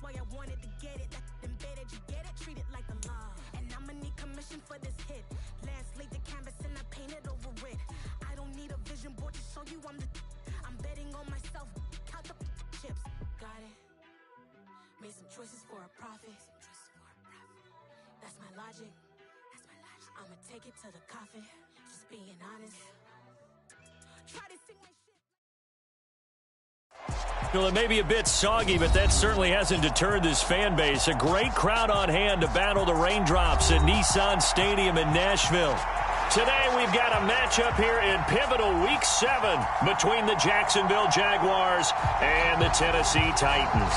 boy, I wanted to get it. Embedded, you get it, treat it like the law. And I'ma need commission for this hit. Last laid the canvas and I painted over it. I don't need a vision board to show you I'm betting on myself. Count the chips. Got it. Made some choices for a profit. That's my logic. I'ma take it to the coffin. Just being honest. Try to sing my shit. Well, it may be a bit soggy, but that certainly hasn't deterred this fan base. A great crowd on hand to battle the raindrops at Nissan Stadium in Nashville. Today we've got a matchup here in pivotal Week 7 between the Jacksonville Jaguars and the Tennessee Titans.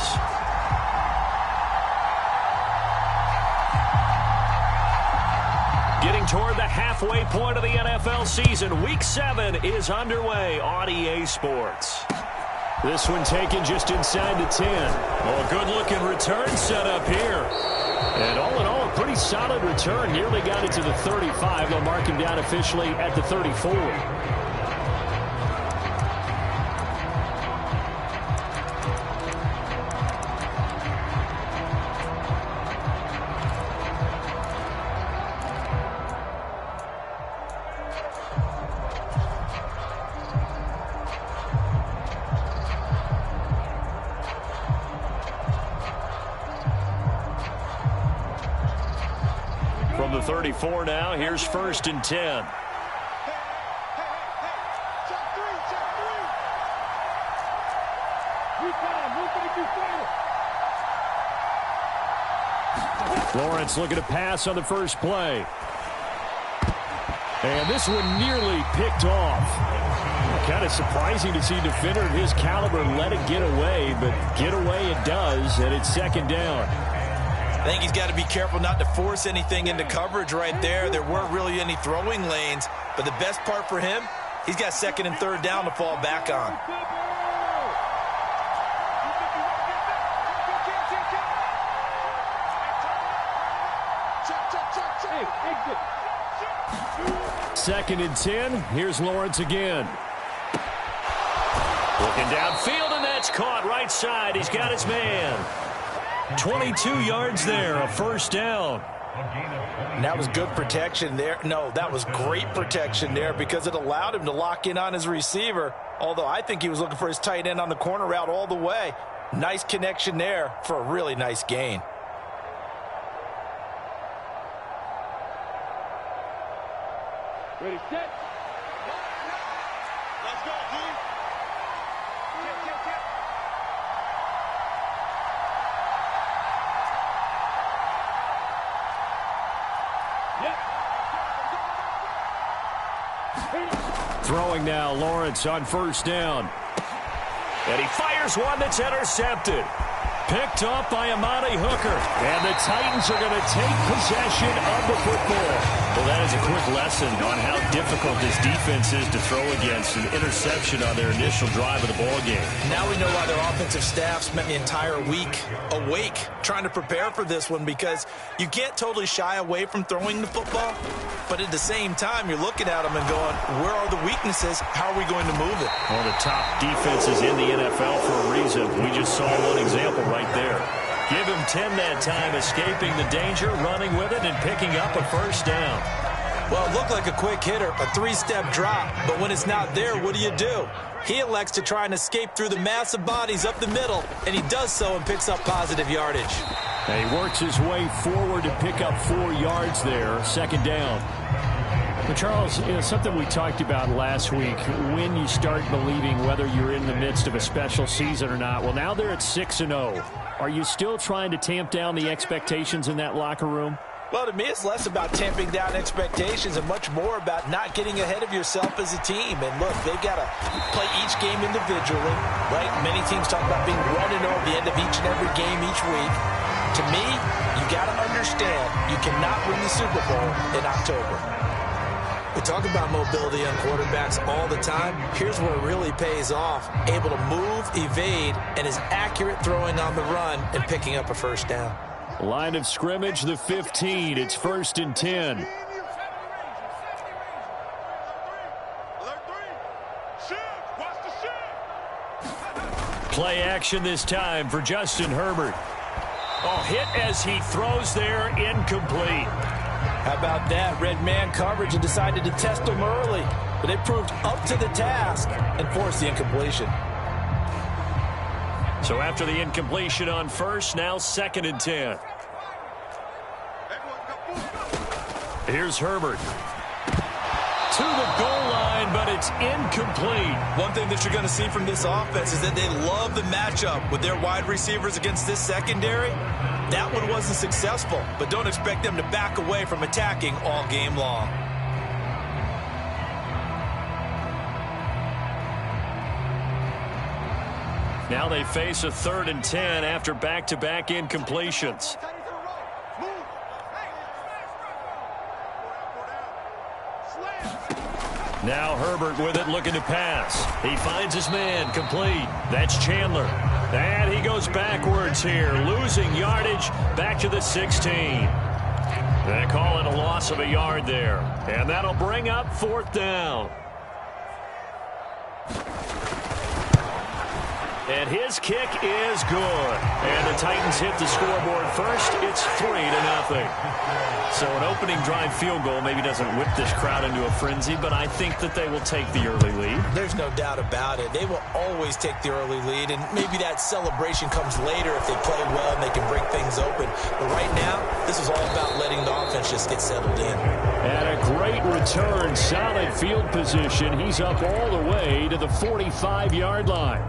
Getting toward the halfway point of the NFL season, Week 7 is underway on EA Sports. This one taken just inside the 10. Oh, a good-looking return set up here. And all in all, a pretty solid return. Nearly got it to the 35. They'll mark him down officially at the 34. From the 34 now, here's 1st and 10. Lawrence looking to pass on the first play. And this one nearly picked off. Kind of surprising to see a defender of his caliber let it get away, but get away it does, and it's 2nd down. I think he's got to be careful not to force anything into coverage right there. There weren't really any throwing lanes, but the best part for him, he's got 2nd and 3rd down to fall back on. Second and 10. Here's Lawrence again. Looking downfield, and that's caught right side. He's got his man. 22 yards there, a 1st down. And that was good protection there. No, that was great protection there because it allowed him to lock in on his receiver, although I think he was looking for his tight end on the corner route all the way. Nice connection there for a really nice gain. Ready, set. Let's go, D. Throwing now, Lawrence on 1st down. And he fires one that's intercepted. Picked up by Amani Hooker. And the Titans are going to take possession of the football. Well, that is a quick lesson on how difficult this defense is to throw against. An interception on their initial drive of the ballgame. Now we know why their offensive staff spent the entire week awake trying to prepare for this one, because you can't totally shy away from throwing the football, but at the same time you're looking at them and going, where are the weaknesses? How are we going to move it? Well, the top defenses in the NFL for a reason. We just saw one example right there. Give him 10 that time, escaping the danger, running with it, and picking up a 1st down. Well, it looked like a quick hitter, a 3-step drop, but when it's not there, what do? He elects to try and escape through the massive bodies up the middle, and he does so and picks up positive yardage. And he works his way forward to pick up 4 yards there, 2nd down. But Charles, something we talked about last week, when you start believing whether you're in the midst of a special season or not. Well, now they're at 6-0. Are you still trying to tamp down the expectations in that locker room? Well, to me, it's less about tamping down expectations and much more about not getting ahead of yourself as a team. And look, they've got to play each game individually, right? Many teams talk about being 1-0 at the end of each and every game each week. To me, you got to understand you cannot win the Super Bowl in October. We talk about mobility on quarterbacks all the time. Here's where it really pays off. Able to move, evade, and is accurate throwing on the run and picking up a 1st down. Line of scrimmage, the 15. It's 1st and 10. Play action this time for Justin Herbert. Oh, hit as he throws there, incomplete. How about that? Red man coverage and decided to test him early. But they proved up to the task and forced the incompletion. So after the incompletion on first, now 2nd and 10. Here's Herbert. To the goal line, but it's incomplete. One thing that you're going to see from this offense is that they love the matchup with their wide receivers against this secondary. That one wasn't successful, but don't expect them to back away from attacking all game long. Now they face a 3rd and 10 after back-to-back incompletions. Now Herbert with it, looking to pass. He finds his man, complete. That's Chandler. And he goes backwards here, losing yardage back to the 16. They call it a loss of a yard there. And that'll bring up 4th down. And his kick is good. And the Titans hit the scoreboard first. It's 3-0. So an opening drive field goal maybe doesn't whip this crowd into a frenzy, but I think that they will take the early lead. There's no doubt about it. They will always take the early lead, and maybe that celebration comes later if they play well and they can break things open. But right now, this is all about letting the offense just get settled in. And a great return, solid field position. He's up all the way to the 45-yard line.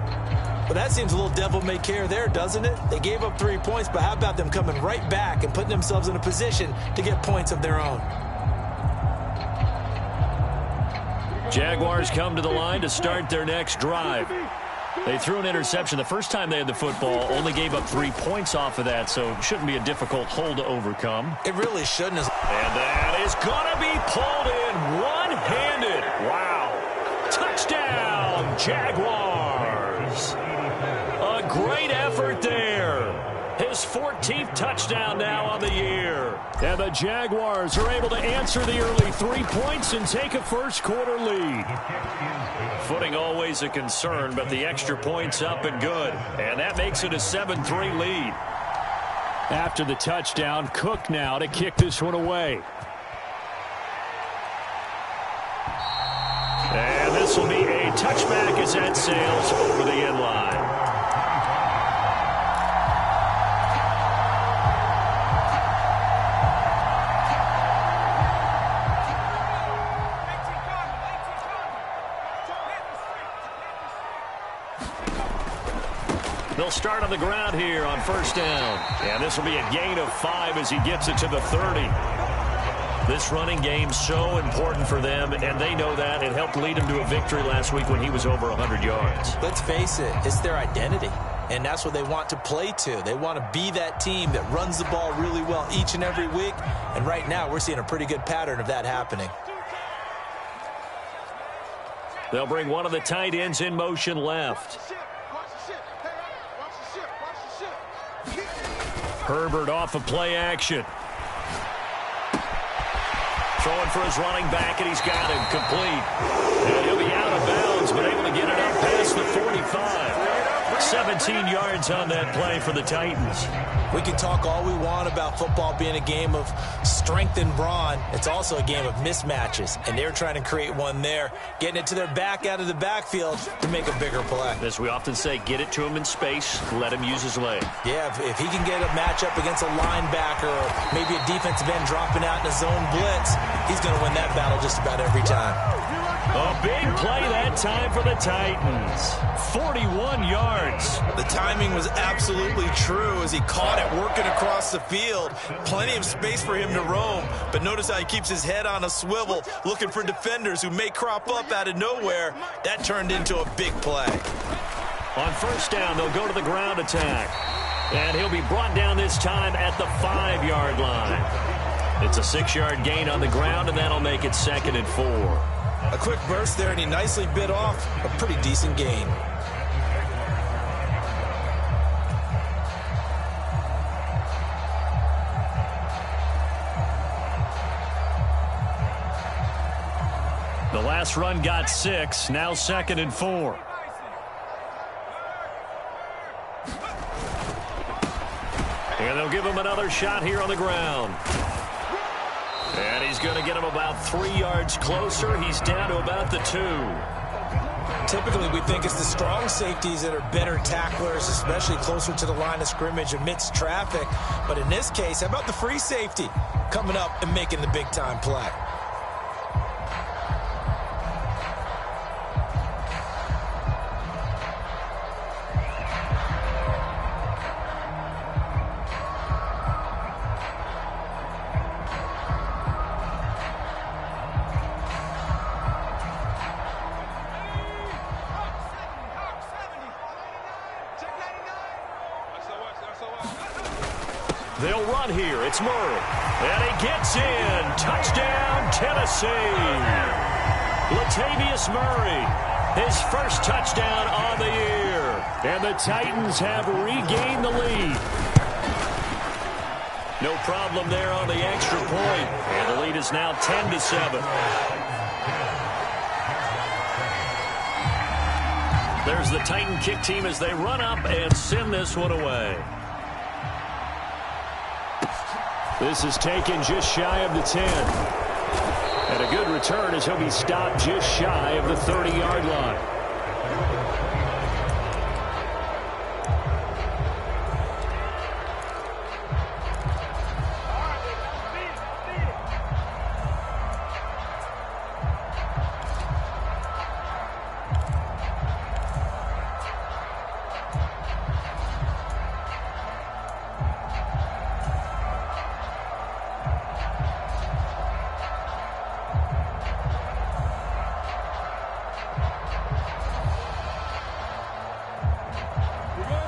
Well, that seems a little devil-may-care there, doesn't it? They gave up 3 points, but how about them coming right back and putting themselves in a position to get points of their own? Jaguars come to the line to start their next drive. They threw an interception the first time they had the football, only gave up 3 points off of that, so it shouldn't be a difficult hole to overcome. It really shouldn't. And that is going to be pulled in one-handed. Wow. Touchdown, Jaguars. A great effort there. His 14th touchdown now on the year. And the Jaguars are able to answer the early 3 points and take a first-quarter lead. Footing always a concern, but the extra point's up and good. And that makes it a 7-3 lead. After the touchdown, Cook now to kick this one away. And this will be a touchback as that sails over the end line. They'll start on the ground here on first down. And this will be a gain of 5 as he gets it to the 30. This running game's so important for them, and they know that. It helped lead him to a victory last week when he was over 100 yards. Let's face it, it's their identity, and that's what they want to play to. They want to be that team that runs the ball really well each and every week, and right now we're seeing a pretty good pattern of that happening. They'll bring one of the tight ends in motion left. Herbert off of play action. Throwing for his running back, and he's got him complete. And he'll be out of bounds, but able to get it up past the 45. 17 yards on that play for the Titans. We can talk all we want about football being a game of strength and brawn. It's also a game of mismatches, and they're trying to create one there, getting it to their back out of the backfield to make a bigger play. As we often say, get it to him in space, let him use his leg. Yeah, if he can get a matchup against a linebacker or maybe a defensive end dropping out in a zone blitz, he's going to win that battle just about every time. A big play that time for the Titans. 41 yards. The timing was absolutely true as he caught it working across the field. Plenty of space for him to roam, but notice how he keeps his head on a swivel, looking for defenders who may crop up out of nowhere. That turned into a big play. On first down, they'll go to the ground attack. And he'll be brought down this time at the 5-yard line. It's a 6-yard gain on the ground, and that'll make it 2nd and 4. A quick burst there, and he nicely bit off a pretty decent gain. The last run got 6, now 2nd and 4. And they'll give him another shot here on the ground. And he's going to get him about 3 yards closer. He's down to about the 2. Typically, we think it's the strong safeties that are better tacklers, especially closer to the line of scrimmage amidst traffic. But in this case, how about the free safety coming up and making the big-time play? They'll run here. It's Murray. And he gets in. Touchdown, Tennessee. Latavius Murray, his first touchdown on the year. And the Titans have regained the lead. No problem there on the extra point. And the lead is now 10-7. There's the Titan kick team as they run up and send this one away. This is taken just shy of the 10. And a good return as he'll be stopped just shy of the 30-yard line.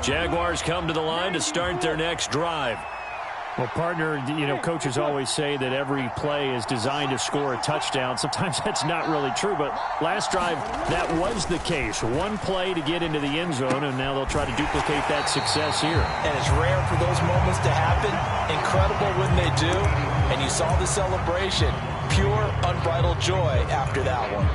Jaguars come to the line to start their next drive. Well, partner, coaches always say that every play is designed to score a touchdown. Sometimes that's not really true, but last drive, that was the case. One play to get into the end zone, and now they'll try to duplicate that success here. And it's rare for those moments to happen. Incredible when they do. And you saw the celebration. Pure, unbridled joy after that one.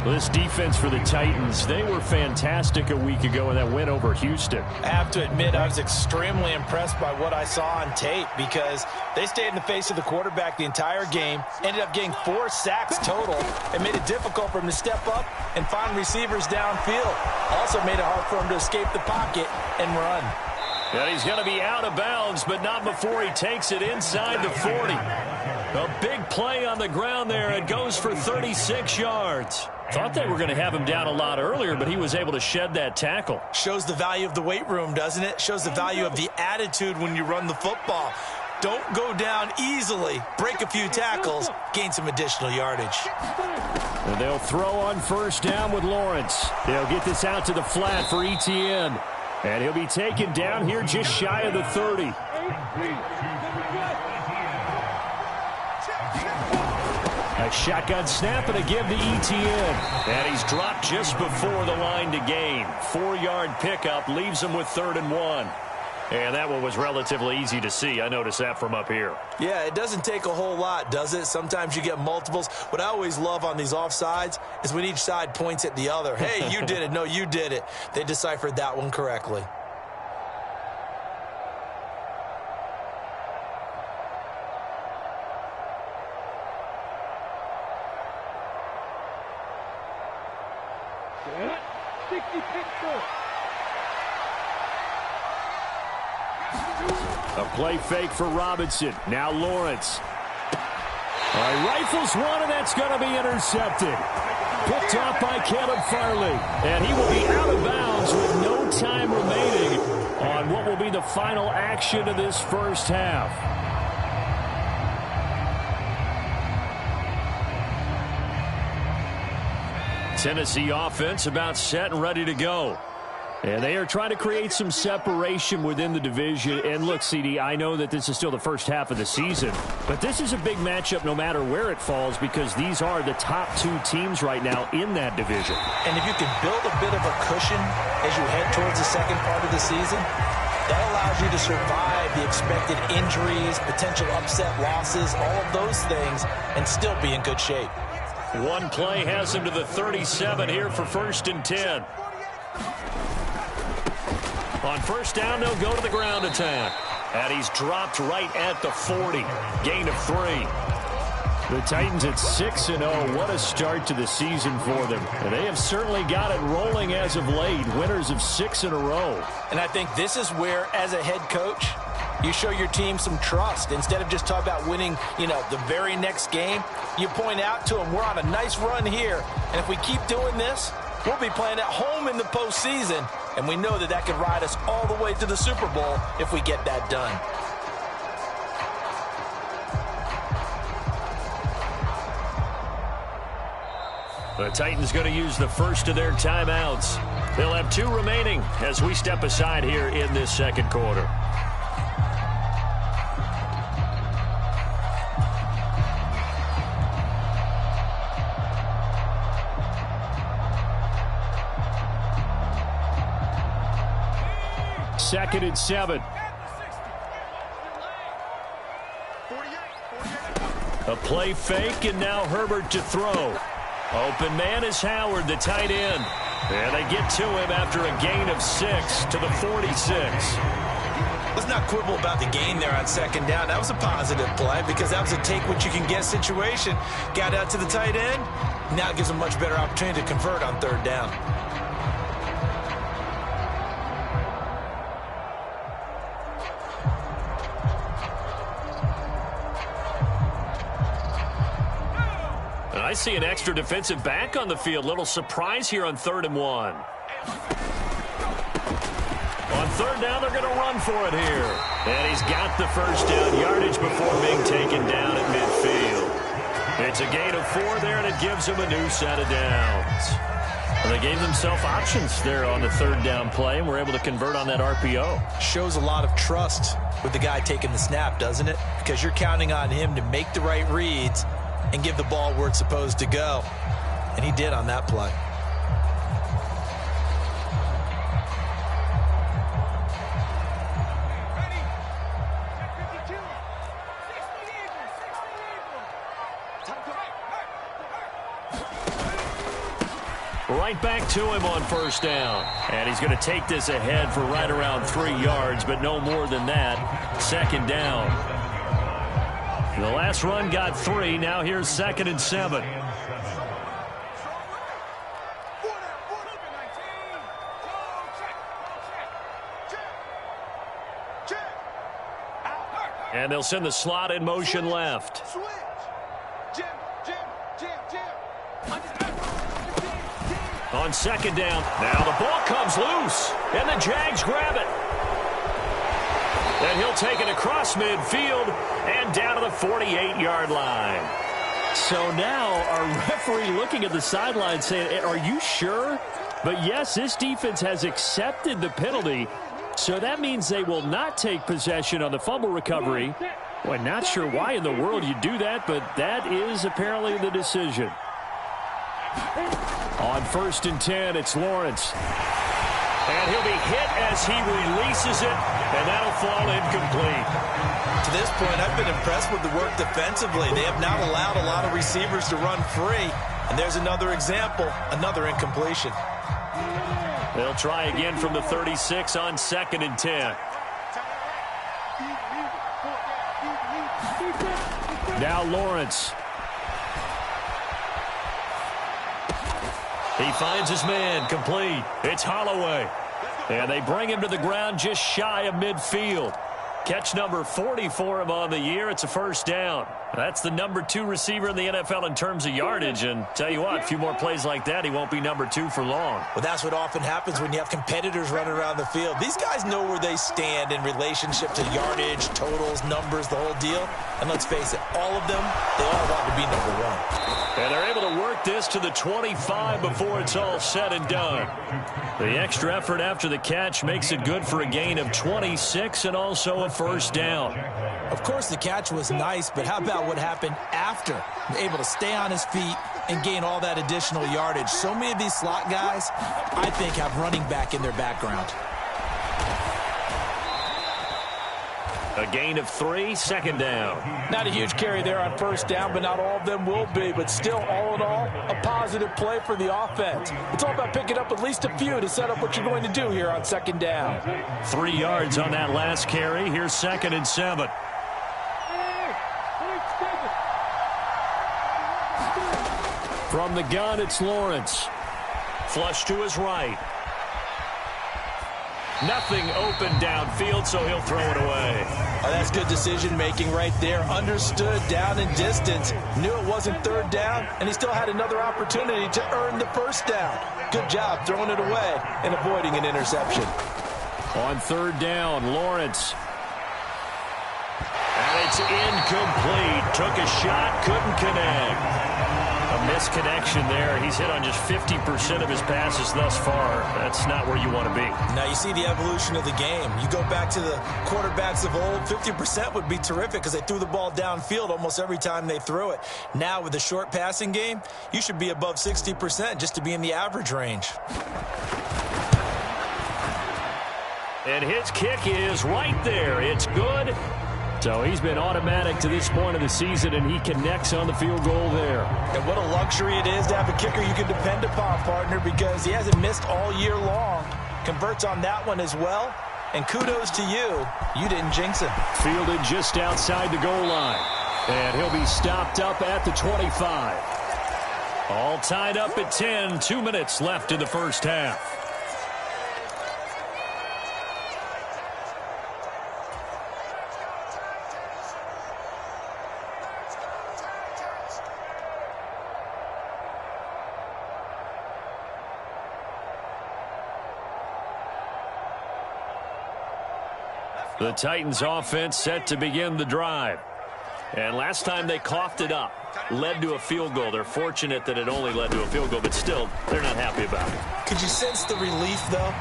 This defense for the Titans, they were fantastic a week ago in that win over Houston. I have to admit, I was extremely impressed by what I saw on tape because they stayed in the face of the quarterback the entire game, ended up getting 4 sacks total, and made it difficult for him to step up and find receivers downfield. Also made it hard for him to escape the pocket and run. And he's going to be out of bounds, but not before he takes it inside the 40. A big play on the ground there. It goes for 36 yards. Thought they were going to have him down a lot earlier, but he was able to shed that tackle. Shows the value of the weight room, doesn't it? Shows the value of the attitude when you run the football. Don't go down easily. Break a few tackles. Gain some additional yardage. And they'll throw on first down with Lawrence. They'll get this out to the flat for Etienne. And he'll be taken down here just shy of the 30. A shotgun snap and a give to Etienne. And he's dropped just before the line to gain. 4-yard pickup leaves him with 3rd and 1. And that one was relatively easy to see. I noticed that from up here. Yeah, it doesn't take a whole lot, does it? Sometimes you get multiples. What I always love on these offsides is when each side points at the other. Hey, you did it. No, you did it. They deciphered that one correctly. A play fake for Robinson. Now Lawrence. All right, rifles one, and that's going to be intercepted. Picked off by Caleb Farley. And he will be out of bounds with no time remaining on what will be the final action of this first half. Tennessee offense about set and ready to go. And they are trying to create some separation within the division. And look, CD, I know that this is still the first half of the season, but this is a big matchup no matter where it falls because these are the top 2 teams right now in that division. And if you can build a bit of a cushion as you head towards the second part of the season, that allows you to survive the expected injuries, potential upset losses, all of those things, and still be in good shape. One play has him to the 37 here for 1st and 10. On first down, they'll go to the ground attack. And he's dropped right at the 40. Gain of 3. The Titans at 6-0. What a start to the season for them. And they have certainly got it rolling as of late. Winners of 6 in a row. And I think this is where, as a head coach, you show your team some trust. Instead of just talking about winning, the very next game, you point out to them, we're on a nice run here. And if we keep doing this, we'll be playing at home in the postseason. And we know that could ride us all the way to the Super Bowl if we get that done. The Titans going to use the first of their timeouts. They'll have 2 remaining as we step aside here in this second quarter. Second and 7. A play fake, and now Herbert to throw. Open man is Howard, the tight end. And they get to him after a gain of 6 to the 46. Let's not quibble about the gain there on second down. That was a positive play because that was a take-what-you-can-get situation. Got out to the tight end. Now it gives them a much better opportunity to convert on third down. I see an extra defensive back on the field. Little surprise here on 3rd and 1. On third down, they're going to run for it here. And he's got the first down yardage before being taken down at midfield. It's a gain of 4 there, and it gives them a new set of downs. Well, they gave themselves options there on the third down play, and were able to convert on that RPO. Shows a lot of trust with the guy taking the snap, doesn't it? Because you're counting on him to make the right reads and give the ball where it's supposed to go. And he did on that play. Right back to him on first down. And he's going to take this ahead for right around 3 yards, but no more than that. Second down. The last run got 3. Now here's 2nd and 7. And they'll send the slot in motion left. On second down, now the ball comes loose, and the Jags grab it. And he'll take it across midfield and down to the 48-yard line. So now our referee looking at the sideline saying, are you sure? But yes, this defense has accepted the penalty, so that means they will not take possession on the fumble recovery. Well, not sure why in the world you do that, but that is apparently the decision. On 1st and 10, it's Lawrence. And he'll be hit as he releases it, and that'll fall incomplete. To this point, I've been impressed with the work defensively. They have not allowed a lot of receivers to run free. And there's another example, another incompletion. They'll try again from the 36 on 2nd and 10. Now Lawrence. He finds his man, complete. It's Holloway. And they bring him to the ground just shy of midfield. Catch number 40 for him on the year. It's a first down. That's the number 2 receiver in the NFL in terms of yardage. And tell you what, a few more plays like that, he won't be number 2 for long. Well, that's what often happens when you have competitors running around the field. These guys know where they stand in relationship to yardage, totals, numbers, the whole deal. And let's face it, all of them, they all want to be number 1. And they're able to work this to the 25 before it's all said and done. The extra effort after the catch makes it good for a gain of 26 and also a first down. Of course, the catch was nice, but how about what happened after? Able to stay on his feet and gain all that additional yardage. So many of these slot guys, I think, have running back in their background. A gain of 3, second down. Not a huge carry there on first down, but not all of them will be. But still, all in all, a positive play for the offense. It's all about picking up at least a few to set up what you're going to do here on second down. 3 yards on that last carry. Here's 2nd and 7. From the gun, it's Lawrence. Flush to his right. Nothing open downfield, so he'll throw it away. Oh, that's good decision-making right there. Understood down and distance. Knew it wasn't third down, and he still had another opportunity to earn the first down. Good job throwing it away and avoiding an interception. On third down, Lawrence. And it's incomplete. Took a shot, couldn't connect. A misconnection there. He's hit on just 50% of his passes thus far. That's not where you want to be. Now you see the evolution of the game. You go back to the quarterbacks of old, 50% would be terrific because they threw the ball downfield almost every time they threw it. Now with the short passing game, you should be above 60% just to be in the average range. And his kick is right there. It's good. So he's been automatic to this point of the season, and he connects on the field goal there. And what a luxury it is to have a kicker you can depend upon, partner, because he hasn't missed all year long. Converts on that one as well. And kudos to you. You didn't jinx him. Fielded just outside the goal line. And he'll be stopped up at the 25. All tied up at 10. 2 minutes left in the first half. The Titans offense set to begin the drive. And last time they coughed it up, led to a field goal. They're fortunate that it only led to a field goal, but still, they're not happy about it. Could you sense the relief, though,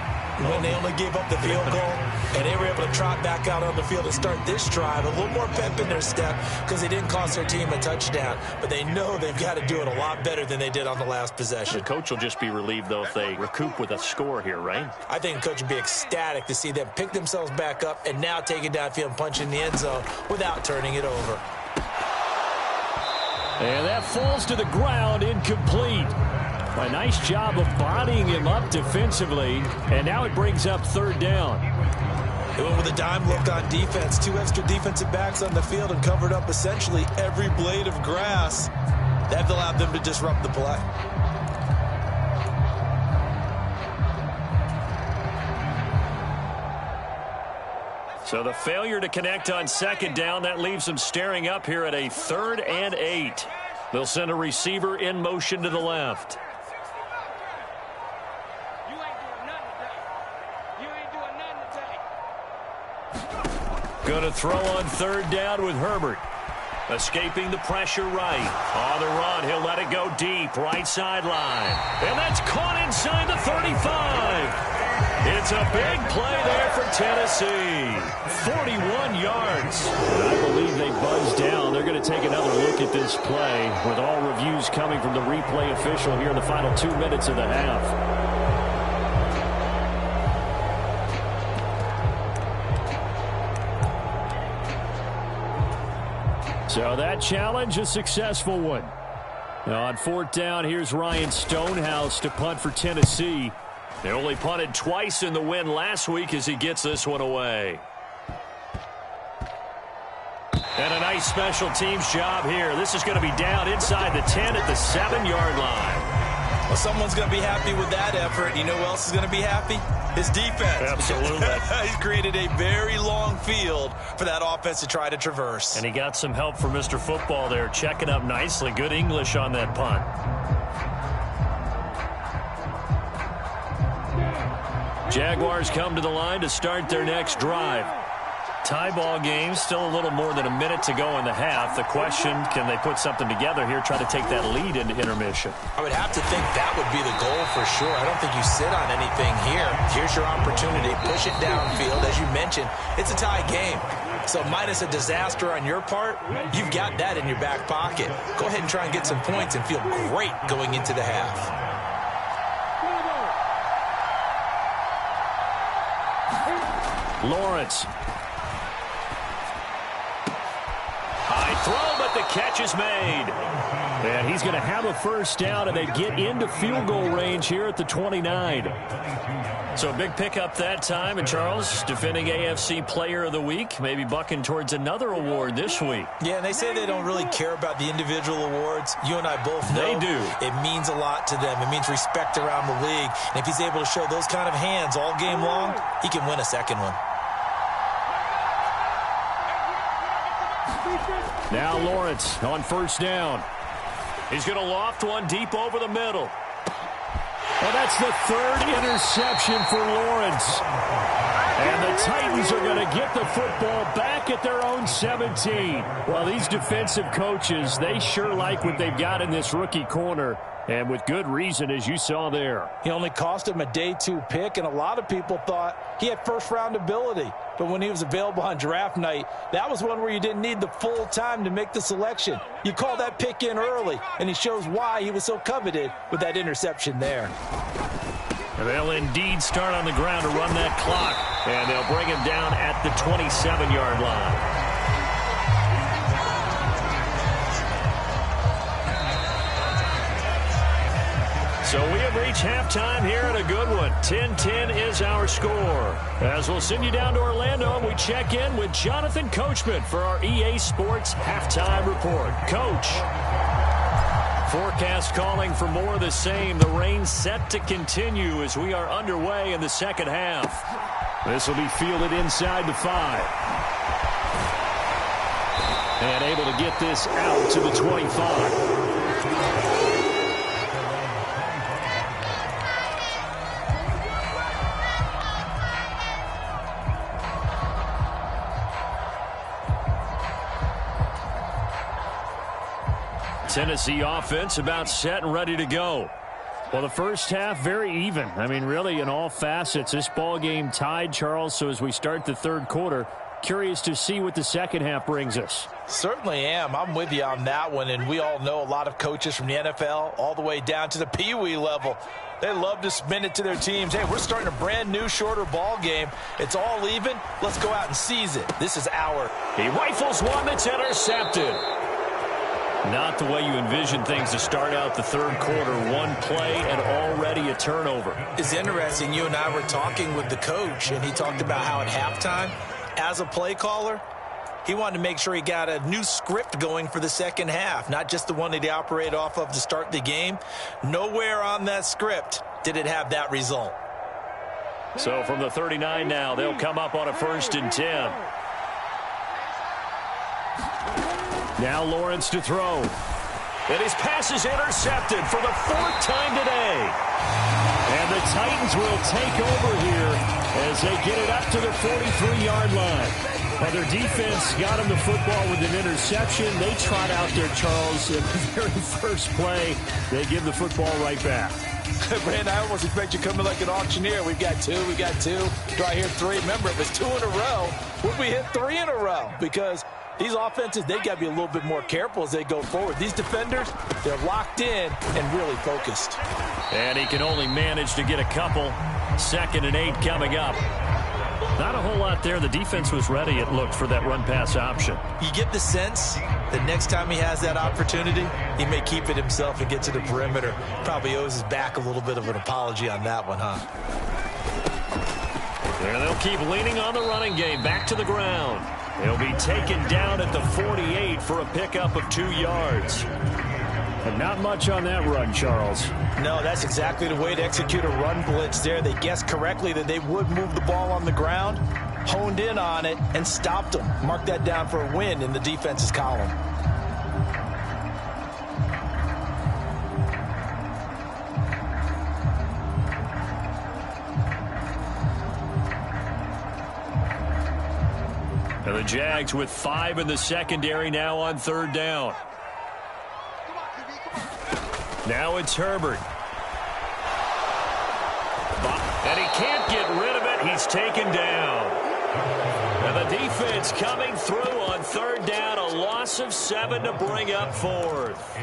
when they only gave up the field goal and they were able to trot back out on the field and start this drive? A little more pep in their step because they didn't cost their team a touchdown, but they know they've got to do it a lot better than they did on the last possession. The coach will just be relieved, though, if they recoup with a score here, right? I think the coach would be ecstatic to see them pick themselves back up and now take it downfield and punch in the end zone without turning it over. And that falls to the ground, incomplete. A nice job of bodying him up defensively, and now it brings up third down. They went with a dime look on defense. 2 extra defensive backs on the field and covered up essentially every blade of grass. That allowed them to disrupt the play. So the failure to connect on second down, that leaves them staring up here at a 3rd and 8. They'll send a receiver in motion to the left. Going to throw on third down with Herbert. Escaping the pressure right. On the run, he'll let it go deep. Right sideline. And that's caught inside the 35. It's a big play there for Tennessee. 41 yards. I believe they buzzed down. They're going to take another look at this play with all reviews coming from the replay official here in the final 2 minutes of the half. So that challenge, a successful one. Now on 4th down, here's Ryan Stonehouse to punt for Tennessee. They only punted twice in the win last week as he gets this one away. And a nice special teams job here. This is going to be down inside the 10 at the 7-yard line. Well, someone's going to be happy with that effort. You know who else is going to be happy? His defense. Absolutely. He's created a very long field for that offense to try to traverse. And he got some help from Mr. Football there, checking up nicely. Good English on that punt. Jaguars come to the line to start their next drive. Tie ball game, still a little more than a minute to go in the half. The question, can they put something together here, try to take that lead into intermission? I would have to think that would be the goal for sure. I don't think you sit on anything here. Here's your opportunity. Push it downfield. As you mentioned, it's a tie game. So minus a disaster on your part, you've got that in your back pocket. Go ahead and try and get some points and feel great going into the half. Lawrence but the catch is made. And he's going to have a first down, and they get into field goal range here at the 29. So a big pickup that time. And Charles, defending AFC Player of the Week, maybe bucking towards another award this week. Yeah, and they say they don't really care about the individual awards. You and I both know they do. It means a lot to them. It means respect around the league. And if he's able to show those kind of hands all game long, he can win a second one. Now Lawrence on first down. He's going to loft one deep over the middle. Well, that's the third interception for Lawrence. And the Titans are going to get the football back at their own 17. Well, these defensive coaches, they sure like what they've got in this rookie corner. And with good reason, as you saw there. He only cost him a day 2 pick, and a lot of people thought he had first-round ability. But when he was available on draft night, that was one where you didn't need the full time to make the selection. You call that pick in early, and he shows why he was so coveted with that interception there. And they'll indeed start on the ground to run that clock. And they'll bring him down at the 27-yard line. So we have reached halftime here in a good one. 10-10 is our score. As we'll send you down to Orlando, and we check in with Jonathan Coachman for our EA Sports Halftime Report. Coach. Forecast calling for more of the same. The rain set to continue as we are underway in the second half. This will be fielded inside the 5. And able to get this out to the 25. Tennessee offense about set and ready to go. Well, the first half, very even. I mean, really, in all facets, this ball game tied, Charles. So as we start the third quarter, curious to see what the second half brings us. Certainly am. I'm with you on that one. And we all know a lot of coaches from the NFL all the way down to the Pee Wee level. They love to spin it to their teams. Hey, we're starting a brand new, shorter ball game. It's all even. Let's go out and seize it. This is our. He rifles one that's intercepted. Not the way you envision things to start out the third quarter. One play and already a turnover. It's interesting. You and I were talking with the coach, and he talked about how at halftime, as a play caller, he wanted to make sure he got a new script going for the second half, not just the one that he operated off of to start the game. Nowhere on that script did it have that result. So from the 39 now, they'll come up on a 1st and 10. Now Lawrence to throw. And his pass is intercepted for the 4th time today. And the Titans will take over here as they get it up to the 43-yard line. Well, their defense got him the football with an interception. They trot out there, Charles, in the very first play. They give the football right back. Brand, I almost expect you coming like an auctioneer. We've got 2, we got 2. Do I hear 3? Remember, if it's 2 in a row, would we hit 3 in a row? Because these offenses, they've got to be a little bit more careful as they go forward. These defenders, they're locked in and really focused. And he can only manage to get a couple. 2nd and 8 coming up. Not a whole lot there. The defense was ready, it looked, for that run-pass option. You get the sense that next time he has that opportunity, he may keep it himself and get to the perimeter. Probably owes his back a little bit of an apology on that one, huh? And they'll keep leaning on the running game. Back to the ground. He'll be taken down at the 48 for a pickup of 2 yards. And not much on that run, Charles. No, that's exactly the way to execute a run blitz there. They guessed correctly that they would move the ball on the ground, honed in on it, and stopped them. Mark that down for a win in the defense's column. And the Jags with 5 in the secondary now on 3rd down. Now it's Herbert. And he can't get rid of it. He's taken down. And the defense coming through on third down, a loss of 7 to bring up fourth.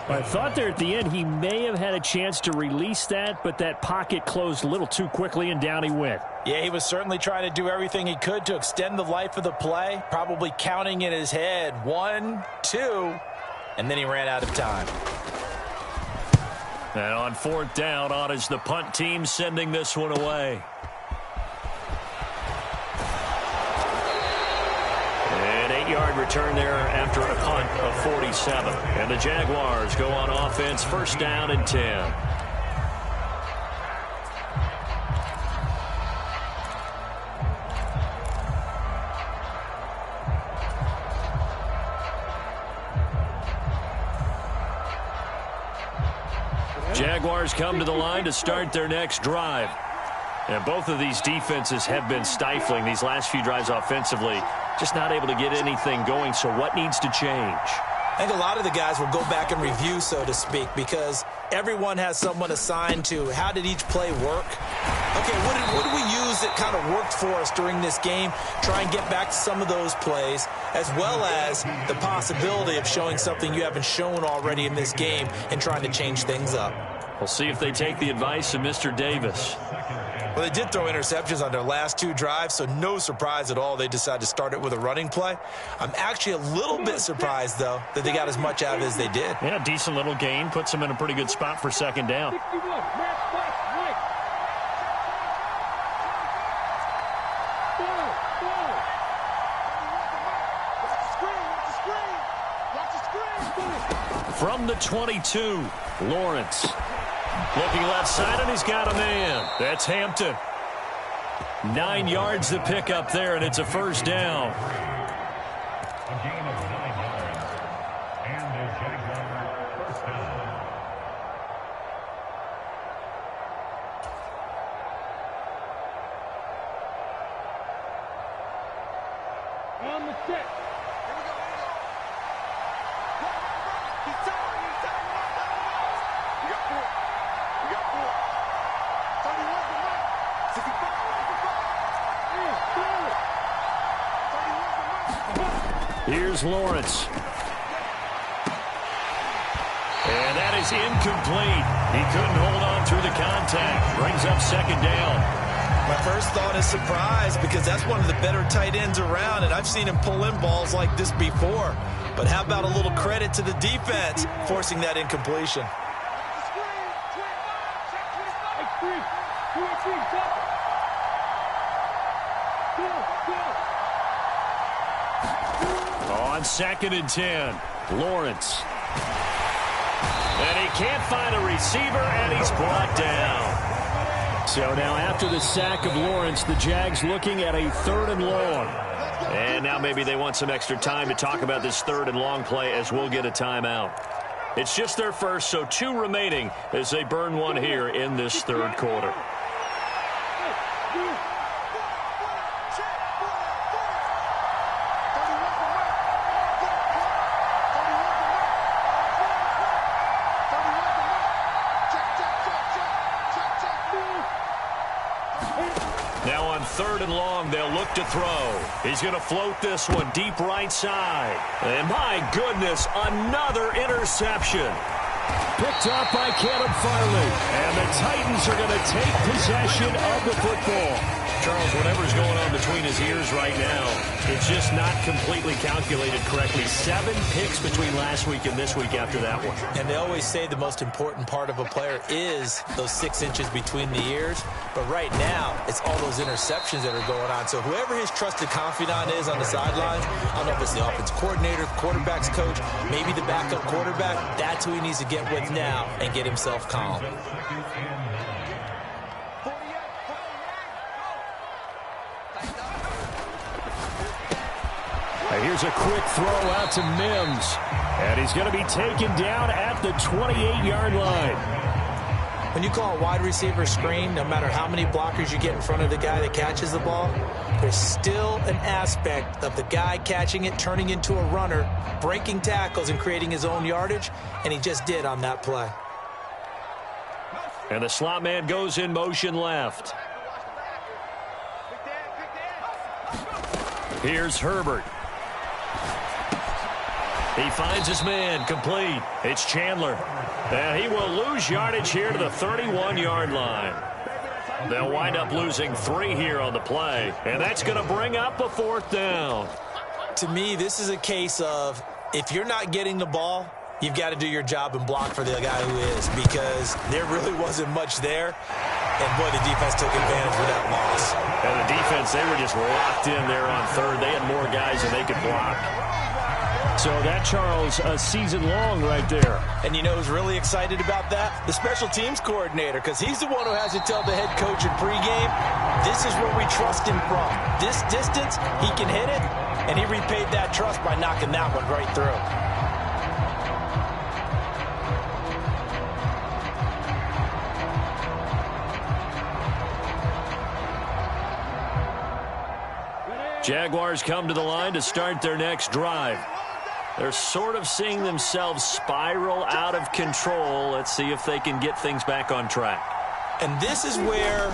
I thought there at the end he may have had a chance to release that, but that pocket closed a little too quickly, and down he went. Yeah, he was certainly trying to do everything he could to extend the life of the play, probably counting in his head 1, 2, and then he ran out of time. And on fourth down, on is the punt team sending this one away. An 8-yard return there after a punt of 47. And the Jaguars go on offense, first down and 10. Jaguars come to the line to start their next drive. And both of these defenses have been stifling these last few drives offensively. Just not able to get anything going, so what needs to change? I think a lot of the guys will go back and review, so to speak, because everyone has someone assigned to how did each play work. Okay, what did we use that kind of worked for us during this game? Try and get back to some of those plays, as well as the possibility of showing something you haven't shown already in this game and trying to change things up. We'll see if they take the advice of Mr. Davis. Well, they did throw interceptions on their last 2 drives, so no surprise at all they decided to start it with a running play. I'm actually a little bit surprised, though, that they got as much out of it as they did. Yeah, decent little gain. Puts them in a pretty good spot for second down. 61, match pass, right. From the 22, Lawrence. Looking left side, and he's got a man. That's Hampton. 9 yards to pick up there, and it's a first down. A gain of 9 yards. And the Jaguar first down. On the set. Here's Lawrence. And that is incomplete. He couldn't hold on through the contact. Brings up second down. My first thought is surprise, because that's one of the better tight ends around, and I've seen him pull in balls like this before. But how about a little credit to the defense forcing that incompletion? On second and 10, Lawrence. And he can't find a receiver, and he's brought down. So now after the sack of Lawrence, the Jags looking at a third and long. And now maybe they want some extra time to talk about this third and long play, as we'll get a timeout. It's just their first, so 2 remaining as they burn one here in this third quarter. Now on third and long, they'll look to throw. He's going to float this one deep right side. And my goodness, another interception. Picked up by Caleb Farley. And the Titans are going to take possession of the football. Charles, whatever's going on between his ears right now, it's just not completely calculated correctly. 7 picks between last week and this week after that one. And they always say the most important part of a player is those 6 inches between the ears. But right now, it's all those interceptions that are going on. So whoever his trusted confidant is on the sidelines, I don't know if it's the offense coordinator, quarterback's coach, maybe the backup quarterback, that's who he needs to get with now and get himself calm. Here's a quick throw out to Mims. And he's going to be taken down at the 28-yard line. When you call a wide receiver screen, no matter how many blockers you get in front of the guy that catches the ball, there's still an aspect of the guy catching it, turning into a runner, breaking tackles and creating his own yardage, and he just did on that play. And the slot man goes in motion left. Here's Herbert. He finds his man, complete. It's Chandler. And he will lose yardage here to the 31-yard line. They'll wind up losing 3 here on the play, and that's going to bring up a 4th down. To me, this is a case of if you're not getting the ball, you've got to do your job and block for the guy who is, because there really wasn't much there. And, boy, the defense took advantage of that loss. And the defense, they were just locked in there on 3rd. They had more guys than they could block. So that, Charles, a season long right there. And you know who's really excited about that? The special teams coordinator, because he's the one who has to tell the head coach in pregame, this is where we trust him from. This distance, he can hit it, and he repaid that trust by knocking that one right through. Jaguars come to the line to start their next drive. They're sort of seeing themselves spiral out of control. Let's see if they can get things back on track. And this is where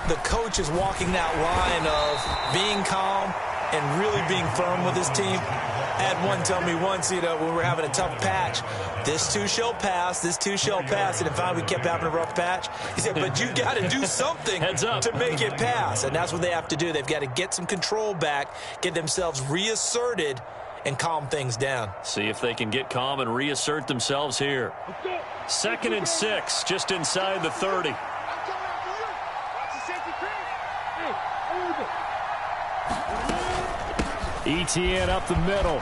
the coach is walking that line of being calm and really being firm with his team. I had one tell me once, when we were having a tough patch, this too shall pass, this too shall pass. And finally we kept having a rough patch. He said, but you got to do something to make it pass. And that's what they have to do. They've got to get some control back, get themselves reasserted, and calm things down. See if they can get calm and reassert themselves here. 2nd and 6, just inside the 30. Etienne up the middle.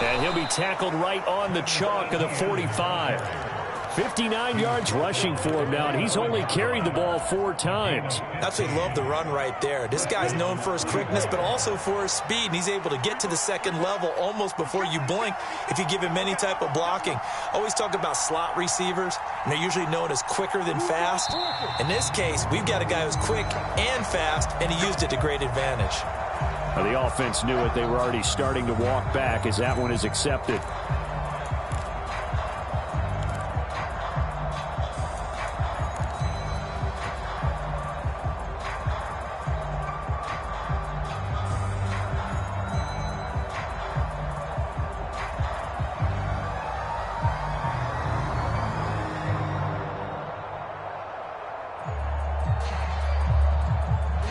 And he'll be tackled right on the chalk of the 45. 59 yards rushing for him now, and he's only carried the ball 4 times. Absolutely love the run right there. This guy's known for his quickness, but also for his speed, and he's able to get to the second level almost before you blink if you give him any type of blocking. Always talk about slot receivers, and they're usually known as quicker than fast. In this case, we've got a guy who's quick and fast, and he used it to great advantage. Now, the offense knew it. They were already starting to walk back as that one is accepted.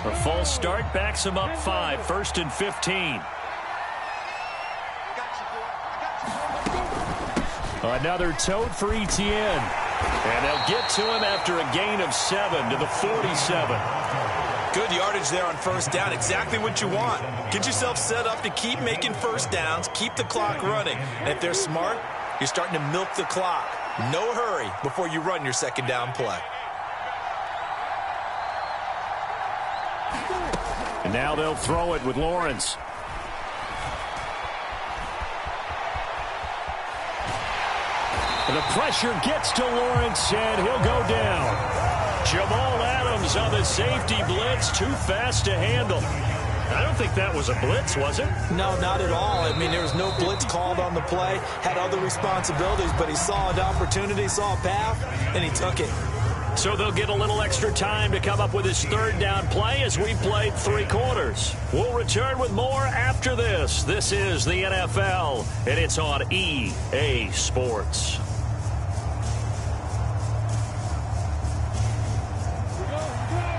A false start backs him up 5, 1st and 15. Another tote for Etienne. And they'll get to him after a gain of 7 to the 47. Good yardage there on 1st down. Exactly what you want. Get yourself set up to keep making 1st downs, keep the clock running. And if they're smart, you're starting to milk the clock. No hurry before you run your 2nd down play. And now they'll throw it with Lawrence. And the pressure gets to Lawrence, and he'll go down. Jamal Adams on the safety blitz, too fast to handle. I don't think that was a blitz, was it? No, not at all. I mean, there was no blitz called on the play, had other responsibilities, but he saw an opportunity, saw a path, and he took it. So they'll get a little extra time to come up with his 3rd down play as we played 3 quarters. We'll return with more after this. This is the NFL, and it's on EA Sports.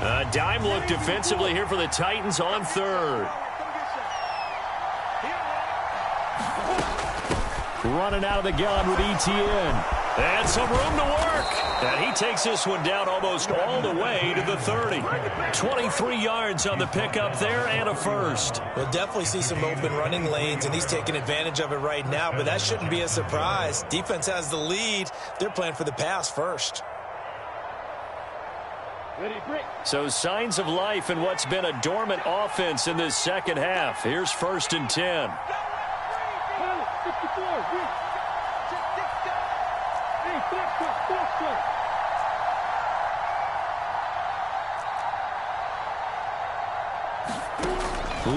A dime look defensively here for the Titans on 3rd. Running out of the gun with Etienne. And some room to work. And he takes this one down almost all the way to the 30. 23 yards on the pickup there and a 1st. We'll definitely see some open running lanes, and he's taking advantage of it right now, but that shouldn't be a surprise. Defense has the lead. They're playing for the pass first. So signs of life in what's been a dormant offense in this 2nd half. Here's 1st and 10.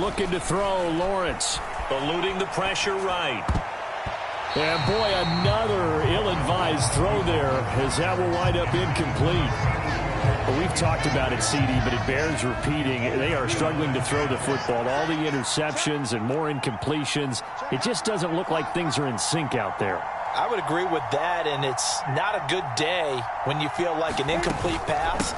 Looking to throw, Lawrence. Eluding the pressure right. And, boy, another ill-advised throw there as that will wind up incomplete. Well, we've talked about it, CD, but it bears repeating. They are struggling to throw the football. All the interceptions and more incompletions. It just doesn't look like things are in sync out there. I would agree with that, and it's not a good day when you feel like an incomplete pass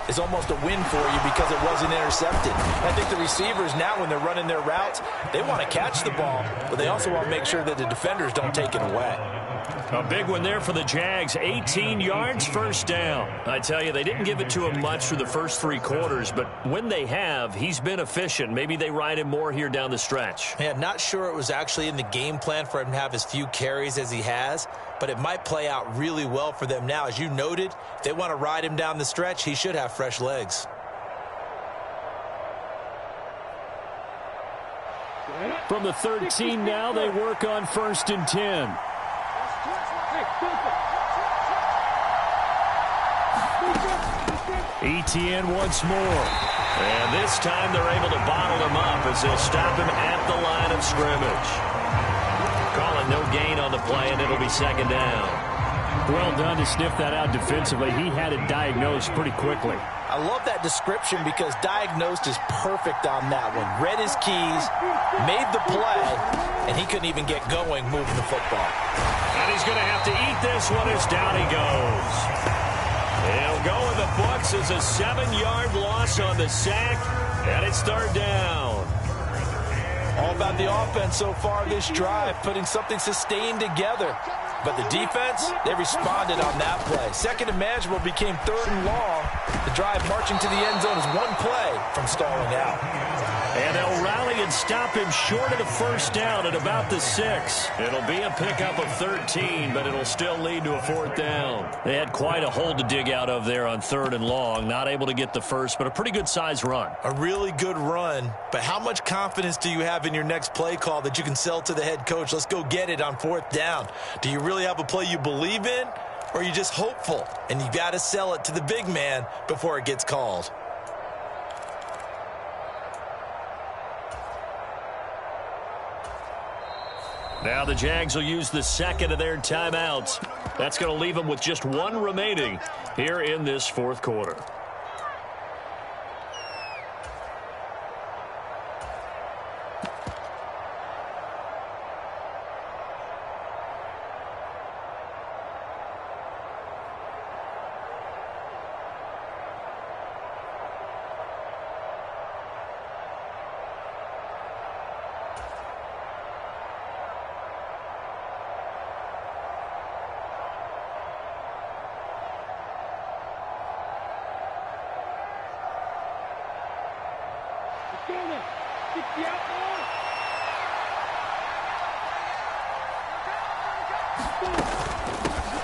is almost a win for you because it wasn't intercepted. I think the receivers now, when they're running their routes, they want to catch the ball, but they also want to make sure that the defenders don't take it away. A big one there for the Jags. 18 yards, first down. I tell you, they didn't give it to him much through the first 3 quarters, but when they have, he's been efficient. Maybe they ride him more here down the stretch. Yeah, not sure it was actually in the game plan for him to have as few carries as he has, but it might play out really well for them now. As you noted, if they want to ride him down the stretch, he should have fresh legs. From the 13 now, they work on 1st and 10. Etienne once more. And this time they're able to bottle him up as they'll stop him at the line of scrimmage. Calling no gain on the play, and it'll be 2nd down. Well done to sniff that out defensively. He had it diagnosed pretty quickly. I love that description because diagnosed is perfect on that one. Read his keys, made the play, and he couldn't even get going moving the football. And he's going to have to eat this one as down he goes. He'll go in the books as a 7-yard loss on the sack, and it's 3rd down. All about the offense so far this drive, putting something sustained together. But the defense, they responded on that play. 2nd and manageable became 3rd and long. The drive marching to the end zone is 1 play from stalling out. And they'll rally and stop him short of the 1st down at about the 6. It'll be a pickup of 13, but it'll still lead to a 4th down. They had quite a hole to dig out of there on 3rd and long. Not able to get the first, but a pretty good size run. A really good run, but how much confidence do you have in your next play call that you can sell to the head coach? Let's go get it on 4th down. Do you really have a play you believe in, or are you just hopeful? And you got to sell it to the big man before it gets called. Now the Jags will use the 2nd of their timeouts. That's going to leave them with just 1 remaining here in this 4th quarter.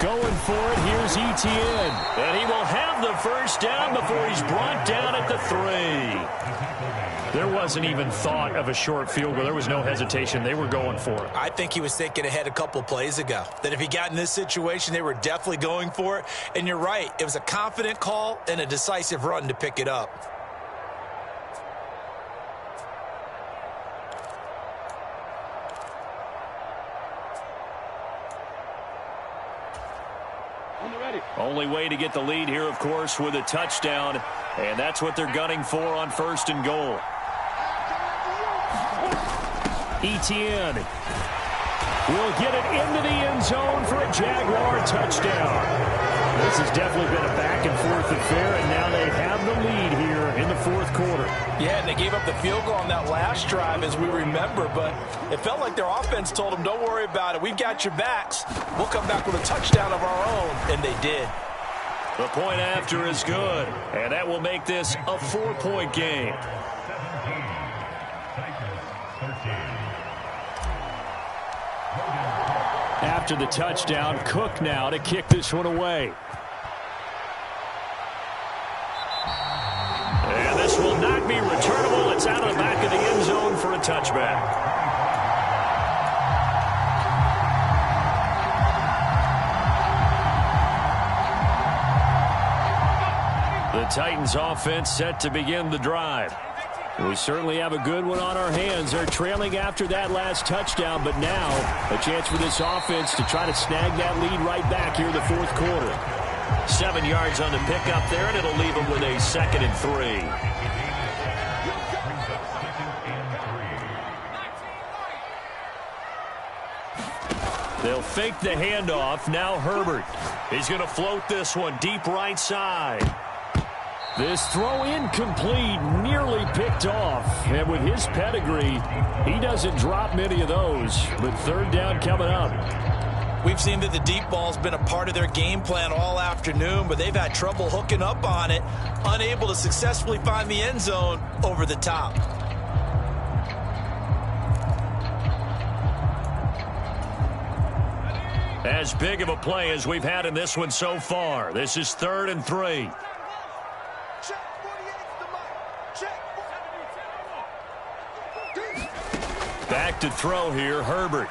Going for it, here's Etienne. And he will have the 1st down before he's brought down at the 3. There wasn't even thought of a short field goal. There was no hesitation. They were going for it. I think he was thinking ahead a couple plays ago, that if he got in this situation, they were definitely going for it. And you're right, it was a confident call and a decisive run to pick it up. Only way to get the lead here, of course, with a touchdown. And that's what they're gunning for on 1st and goal. Etienne will get it into the end zone for a Jaguar touchdown. This has definitely been a back-and-forth affair, and now they have the lead here in the 4th quarter. Yeah, and they gave up the field goal on that last drive, as we remember, but it felt like their offense told them, don't worry about it. We've got your backs. We'll come back with a touchdown of our own, and they did. The point after is good, and that will make this a 4-point game. After the touchdown, Cook now to kick this one away. And this will not be returnable. It's out of the back of the end zone for a touchback. The Titans offense set to begin the drive. We certainly have a good one on our hands. They're trailing after that last touchdown, but now a chance for this offense to try to snag that lead right back here in the 4th quarter. 7 yards on the pickup there, and it'll leave him with a 2nd and 3. They'll fake the handoff. Now Herbert. He's going to float this one deep right side. This throw incomplete, nearly picked off. And with his pedigree, he doesn't drop many of those. But 3rd down coming up. We've seen that the deep ball's been a part of their game plan all afternoon, but they've had trouble hooking up on it, unable to successfully find the end zone over the top. As big of a play as we've had in this one so far. This is 3rd and 3. Back to throw here, Herbert.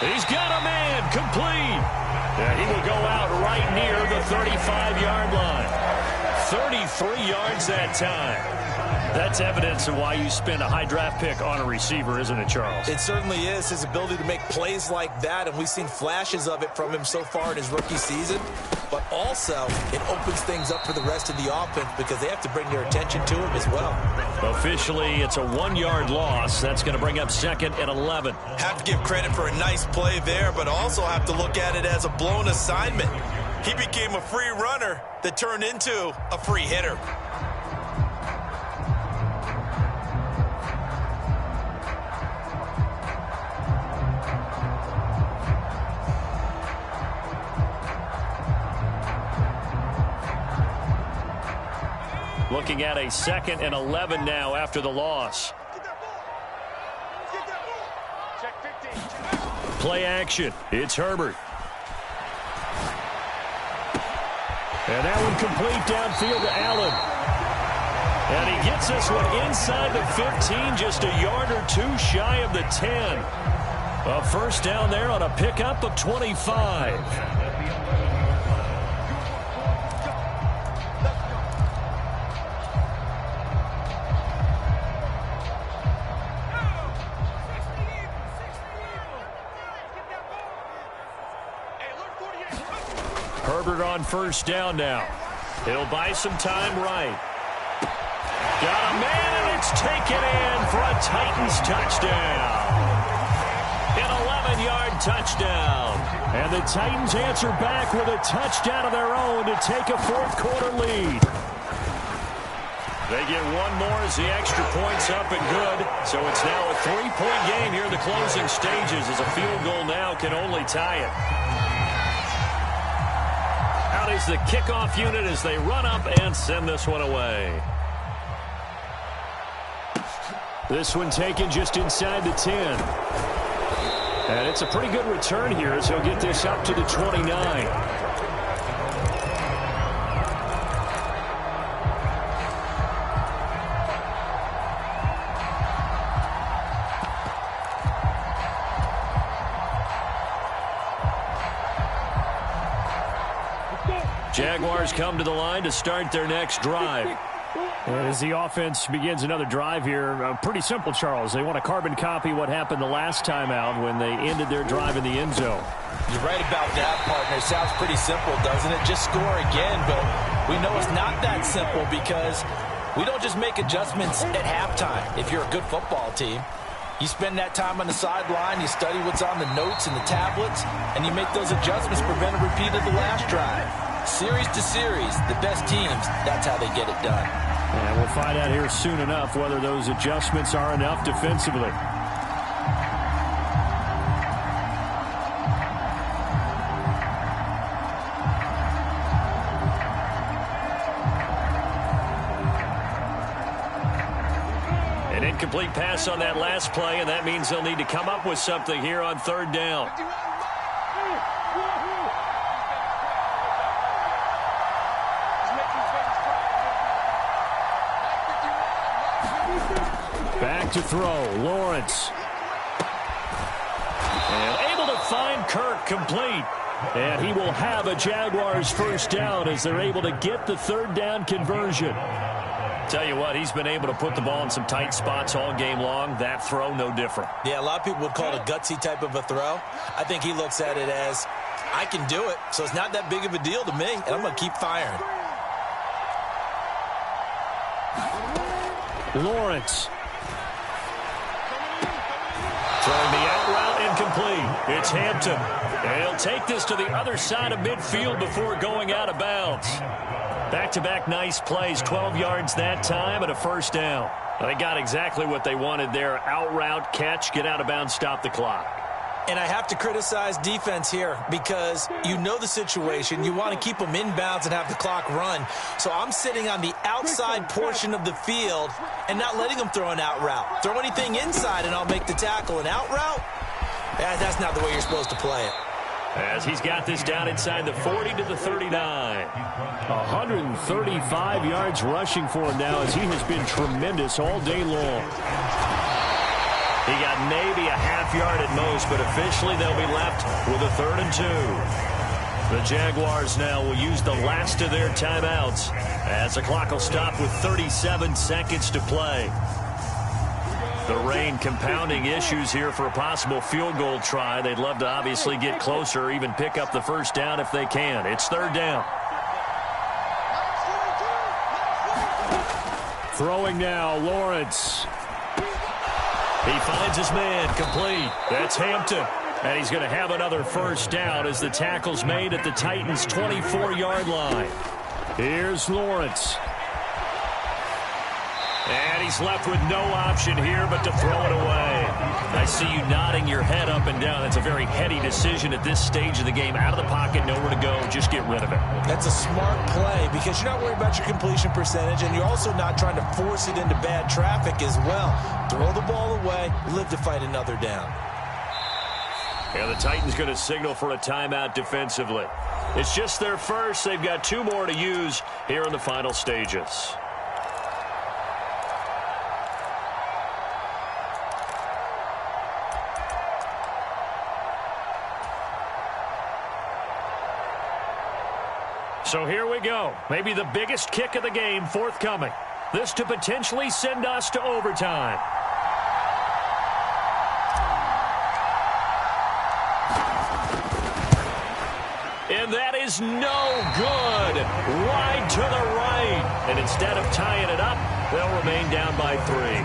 He's got a man, complete. He will go out right near the 35-yard line. 33 yards that time. That's evidence of why you spend a high draft pick on a receiver, isn't it, Charles? It certainly is. His ability to make plays like that, and we've seen flashes of it from him so far in his rookie season. But also, it opens things up for the rest of the offense because they have to bring their attention to him as well. Officially, it's a 1-yard loss. That's going to bring up 2nd and 11. Have to give credit for a nice play there, but also have to look at it as a blown assignment. He became a free runner that turned into a free hitter. Looking at a 2nd and 11 now after the loss. Play action. It's Herbert. And that one complete downfield to Allen. And he gets this one inside the 15, just a yard or two shy of the 10. A 1st down there on a pickup of 25. Herbert on 1st down now. He'll buy some time right. Got a man, and it's taken in for a Titans touchdown. An 11-yard touchdown. And the Titans answer back with a touchdown of their own to take a 4th-quarter lead. They get one more as the extra point's up and good. So it's now a 3-point game here in the closing stages as a field goal now can only tie it. Out is the kickoff unit as they run up and send this one away. This one taken just inside the 10. And it's a pretty good return here as he'll get this up to the 29. Jaguars come to the line to start their next drive. And as the offense begins another drive here, pretty simple, Charles. They want to carbon copy what happened the last time out when they ended their drive in the end zone. You're right about that, partner. Sounds pretty simple, doesn't it? Just score again, but we know it's not that simple because we don't just make adjustments at halftime if you're a good football team. You spend that time on the sideline, you study what's on the notes and the tablets, and you make those adjustments to prevent a repeat of the last drive. Series to series, the best teams, that's how they get it done. And we'll find out here soon enough whether those adjustments are enough defensively. An incomplete pass on that last play, and that means they'll need to come up with something here on 3rd down. Back to throw, Lawrence. And able to find Kirk complete. And he will have a Jaguars 1st down as they're able to get the 3rd down conversion. Tell you what, he's been able to put the ball in some tight spots all game long. That throw, no different. Yeah, a lot of people would call it a gutsy type of a throw. I think he looks at it as I can do it, so it's not that big of a deal to me, and I'm going to keep firing. Lawrence. Throwing the out route incomplete. It's Hampton. And he'll take this to the other side of midfield before going out of bounds. Back-to-back nice plays, 12 yards that time and a first down. They got exactly what they wanted there. Out route, catch, get out of bounds, stop the clock. And I have to criticize defense here because you know the situation. You want to keep them inbounds and have the clock run. So I'm sitting on the outside portion of the field and not letting them throw an out route. Throw anything inside and I'll make the tackle. An out route? That's not the way you're supposed to play it. As he's got this down inside the 40 to the 39. 135 yards rushing for him now as he has been tremendous all day long. He got maybe a half yard at most, but officially they'll be left with a 3rd and 2. The Jaguars now will use the last of their timeouts as the clock will stop with 37 seconds to play. The rain compounding issues here for a possible field goal try. They'd love to obviously get closer or even pick up the first down if they can. It's 3rd down. Throwing now, Lawrence. He finds his man, complete. That's Hampton. And he's going to have another first down as the tackle's made at the Titans' 24-yard line. Here's Lawrence. And he's left with no option here but to throw it away. I see you nodding your head up and down. That's a very heady decision at this stage of the game. Out of the pocket, nowhere to go. Just get rid of it. That's a smart play because you're not worried about your completion percentage, and you're also not trying to force it into bad traffic as well. Throw the ball away, live to fight another down. And the Titans going to signal for a timeout defensively. It's just their first. They've got 2 more to use here in the final stages. So here we go. Maybe the biggest kick of the game forthcoming. This to potentially send us to overtime. And that is no good. Wide to the right. And instead of tying it up, they'll remain down by 3.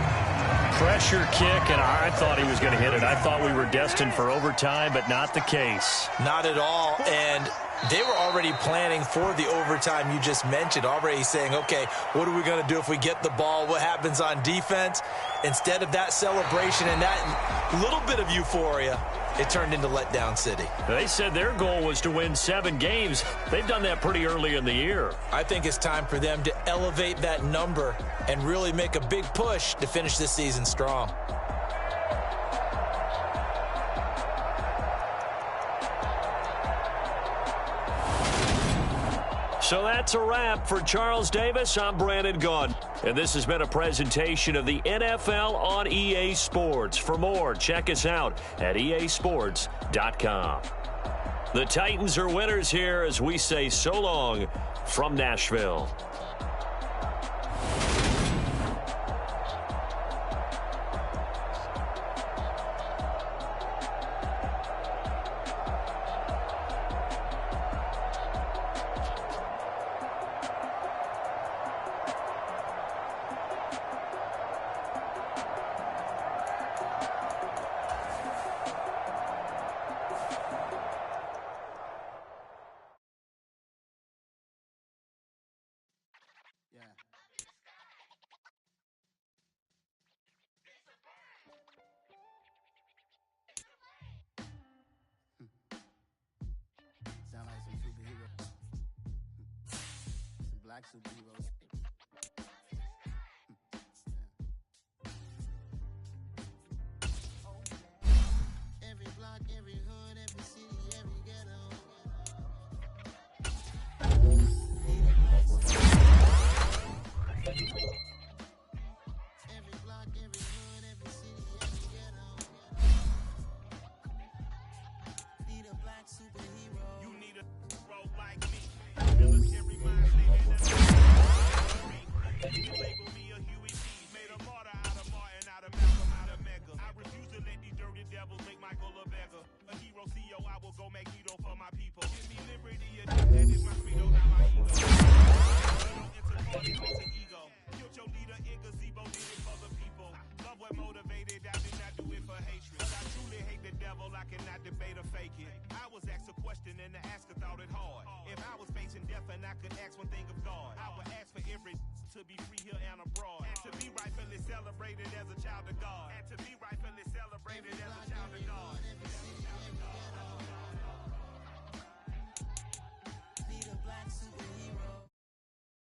Pressure kick, and I thought he was going to hit it. I thought we were destined for overtime, but not the case. Not at all. And they were already planning for the overtime you just mentioned, already saying, okay, what are we going to do if we get the ball? What happens on defense? Instead of that celebration and that little bit of euphoria, it turned into letdown city. They said their goal was to win 7 games. They've done that pretty early in the year. I think it's time for them to elevate that number and really make a big push to finish this season strong. So that's a wrap for Charles Davis. I'm Brandon Gaudin. And this has been a presentation of the NFL on EA Sports. For more, check us out at easports.com. The Titans are winners here as we say so long from Nashville. Black superheroes. Every block, every hood, every city, every ghetto. Every block, every hood, every city, every ghetto. Need a black superhero. You need a hero like me. Military mind, I could ask one thing of God. I would ask for every to be free here and abroad. And to be rightfully celebrated as a child of God. And to be rightfully celebrated as a child of God.